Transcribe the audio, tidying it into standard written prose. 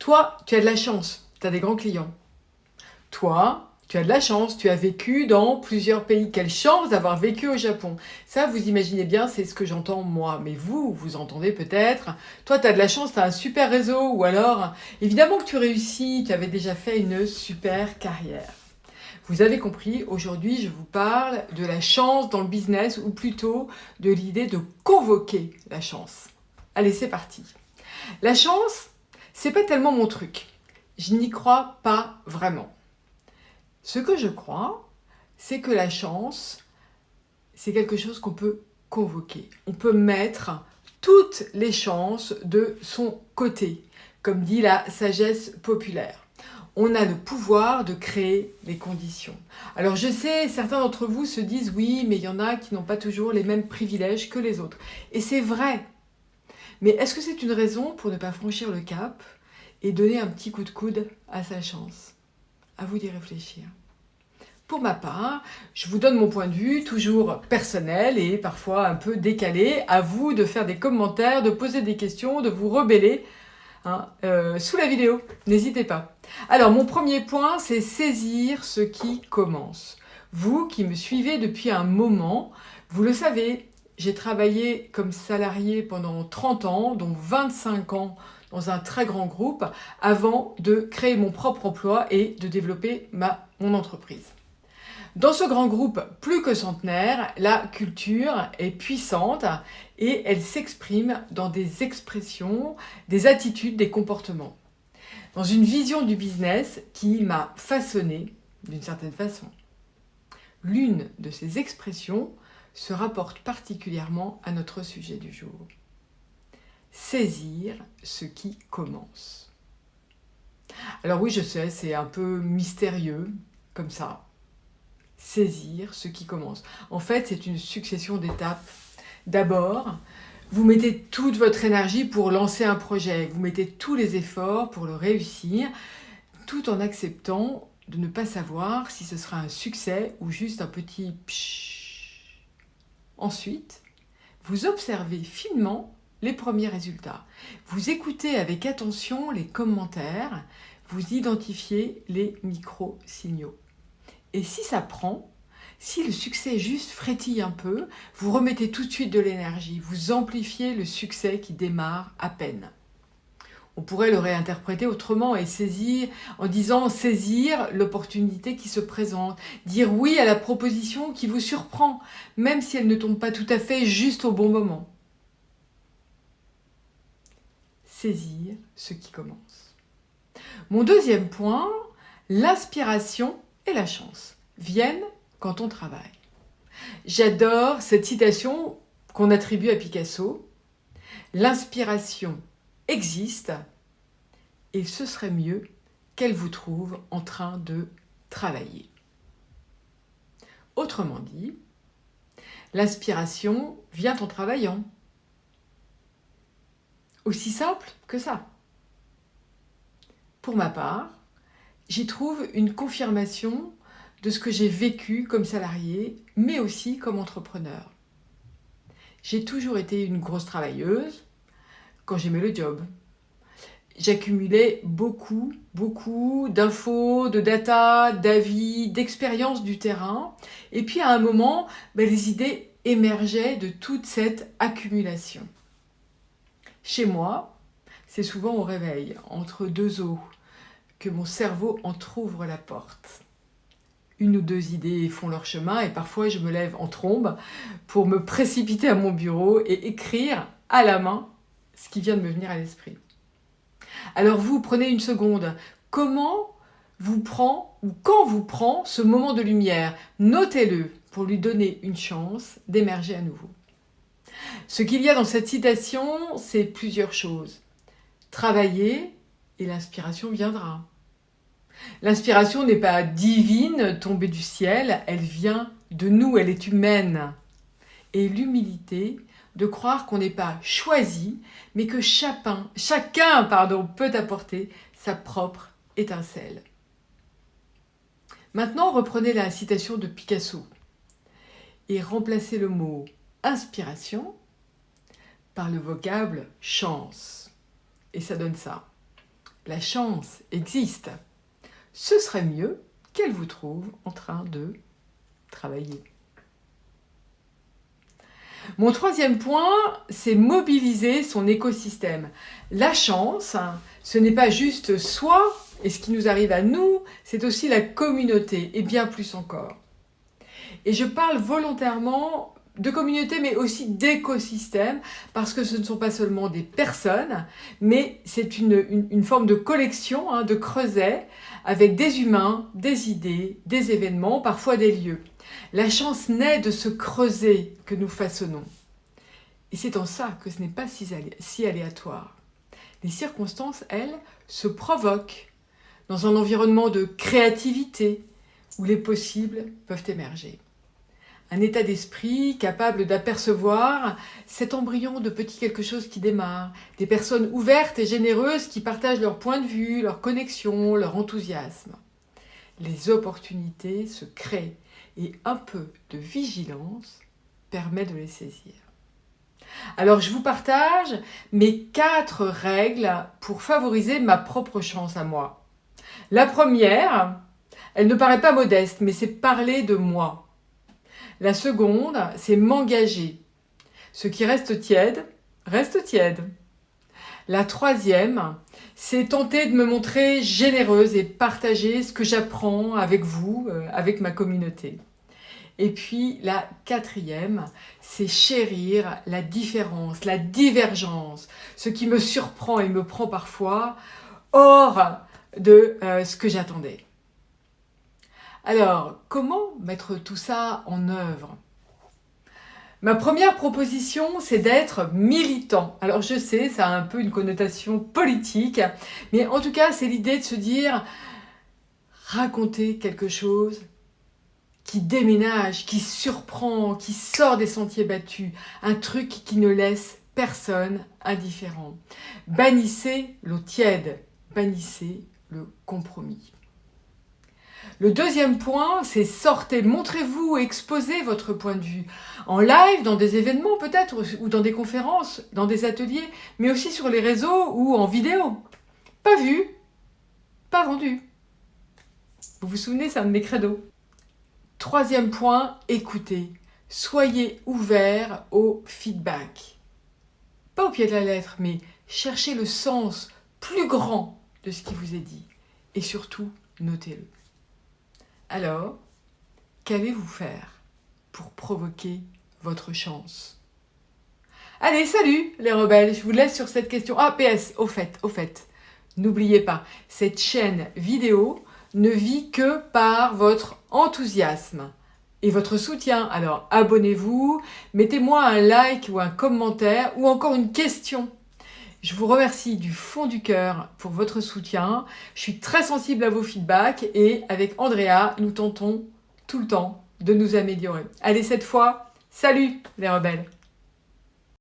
Toi, tu as de la chance, tu as des grands clients. Toi, tu as de la chance, tu as vécu dans plusieurs pays. Quelle chance d'avoir vécu au Japon. Ça, vous imaginez bien, c'est ce que j'entends moi. Mais vous entendez peut-être. Toi, tu as de la chance, tu as un super réseau. Ou alors, évidemment que tu réussis, tu avais déjà fait une super carrière. Vous avez compris, aujourd'hui, je vous parle de la chance dans le business, ou plutôt de l'idée de convoquer la chance. Allez, c'est parti. La chance, c'est pas tellement mon truc. Je n'y crois pas vraiment. Ce que je crois, c'est que la chance, c'est quelque chose qu'on peut convoquer. On peut mettre toutes les chances de son côté, comme dit la sagesse populaire. On a le pouvoir de créer les conditions. Alors je sais, certains d'entre vous se disent oui, mais il y en a qui n'ont pas toujours les mêmes privilèges que les autres. Et c'est vrai. Mais est-ce que c'est une raison pour ne pas franchir le cap et donner un petit coup de coude à sa chance? À vous d'y réfléchir. Pour ma part, je vous donne mon point de vue, toujours personnel et parfois un peu décalé. À vous de faire des commentaires, de poser des questions, de vous rebeller sous la vidéo. N'hésitez pas. Alors, mon premier point, c'est saisir ce qui commence. Vous qui me suivez depuis un moment, vous le savez, j'ai travaillé comme salarié pendant 30 ans, dont 25 ans dans un très grand groupe, avant de créer mon propre emploi et de développer mon entreprise. Dans ce grand groupe plus que centenaire, la culture est puissante et elle s'exprime dans des expressions, des attitudes, des comportements. Dans une vision du business qui m'a façonné d'une certaine façon. L'une de ces expressions se rapporte particulièrement à notre sujet du jour. Saisir ce qui commence. Alors oui, je sais, c'est un peu mystérieux, comme ça. Saisir ce qui commence. En fait, c'est une succession d'étapes. D'abord, vous mettez toute votre énergie pour lancer un projet. Vous mettez tous les efforts pour le réussir, tout en acceptant de ne pas savoir si ce sera un succès ou juste un petit pshhh. Ensuite, vous observez finement les premiers résultats. Vous écoutez avec attention les commentaires. Vous identifiez les micro-signaux. Et si ça prend, si le succès juste frétille un peu, vous remettez tout de suite de l'énergie, vous amplifiez le succès qui démarre à peine. On pourrait le réinterpréter autrement et saisir, en disant saisir l'opportunité qui se présente, dire oui à la proposition qui vous surprend, même si elle ne tombe pas tout à fait juste au bon moment. Saisir ce qui commence. Mon deuxième point, l'inspiration et la chance viennent quand on travaille. J'adore cette citation qu'on attribue à Picasso. L'inspiration existe et ce serait mieux qu'elle vous trouve en train de travailler. Autrement dit, l'inspiration vient en travaillant. Aussi simple que ça. Pour ma part, j'y trouve une confirmation de ce que j'ai vécu comme salarié, mais aussi comme entrepreneur. J'ai toujours été une grosse travailleuse quand j'aimais le job. J'accumulais beaucoup d'infos, de data, d'avis, d'expériences du terrain. Et puis à un moment, les idées émergeaient de toute cette accumulation. Chez moi, c'est souvent au réveil, entre deux eaux, que mon cerveau entrouvre la porte. Une ou deux idées font leur chemin et parfois je me lève en trombe pour me précipiter à mon bureau et écrire à la main ce qui vient de me venir à l'esprit. Alors vous, prenez une seconde. Comment vous prend ou quand vous prend ce moment de lumière? Notez-le pour lui donner une chance d'émerger à nouveau. Ce qu'il y a dans cette citation, c'est plusieurs choses. Travailler et l'inspiration viendra. L'inspiration n'est pas divine, tombée du ciel, elle vient de nous, elle est humaine. Et l'humilité de croire qu'on n'est pas choisi, mais que chacun peut apporter sa propre étincelle. Maintenant, reprenez la citation de Picasso et remplacez le mot inspiration par le vocable chance. Et ça donne ça. la chance existe. Ce serait mieux qu'elle vous trouve en train de travailler. Mon troisième point, c'est mobiliser son écosystème. La chance, ce n'est pas juste soi et ce qui nous arrive à nous, c'est aussi la communauté et bien plus encore. Et je parle volontairement de communauté, mais aussi d'écosystème, parce que ce ne sont pas seulement des personnes, mais c'est une forme de collection, de creuset, avec des humains, des idées, des événements, parfois des lieux. La chance naît de ce creuset que nous façonnons. Et c'est en ça que ce n'est pas si aléatoire. Les circonstances, elles, se provoquent dans un environnement de créativité où les possibles peuvent émerger. Un état d'esprit capable d'apercevoir cet embryon de petit quelque chose qui démarre, des personnes ouvertes et généreuses qui partagent leur point de vue, leur connexion, leur enthousiasme. Les opportunités se créent et un peu de vigilance permet de les saisir. Alors je vous partage mes 4 règles pour favoriser ma propre chance à moi. La première, elle ne paraît pas modeste, mais c'est parler de moi. La seconde, c'est m'engager. Ce qui reste tiède, reste tiède. La troisième, c'est tenter de me montrer généreuse et partager ce que j'apprends avec vous, avec ma communauté. Et puis la quatrième, c'est chérir la différence, la divergence, ce qui me surprend et me prend parfois hors de ce que j'attendais. Alors, comment mettre tout ça en œuvre ? Ma première proposition, c'est d'être militant. Alors je sais, ça a un peu une connotation politique, mais en tout cas, c'est l'idée de se dire, raconter quelque chose qui déménage, qui surprend, qui sort des sentiers battus, un truc qui ne laisse personne indifférent. Bannissez l'eau tiède, bannissez le compromis. Le deuxième point, c'est sortez, montrez-vous, exposez votre point de vue. En live, dans des événements peut-être, ou dans des conférences, dans des ateliers, mais aussi sur les réseaux ou en vidéo. Pas vu, pas vendu. Vous vous souvenez, c'est un de mes credos. Troisième point, écoutez. Soyez ouverts au feedback. Pas au pied de la lettre, mais cherchez le sens plus grand de ce qui vous est dit. Et surtout, notez-le. Alors, qu'allez-vous faire pour provoquer votre chance ? Allez, salut les rebelles, je vous laisse sur cette question. Ah, PS, au fait, n'oubliez pas, cette chaîne vidéo ne vit que par votre enthousiasme et votre soutien. Alors, abonnez-vous, mettez-moi un like ou un commentaire ou encore une question. Je vous remercie du fond du cœur pour votre soutien. Je suis très sensible à vos feedbacks et avec Andrea, nous tentons tout le temps de nous améliorer. Allez, cette fois, salut les rebelles!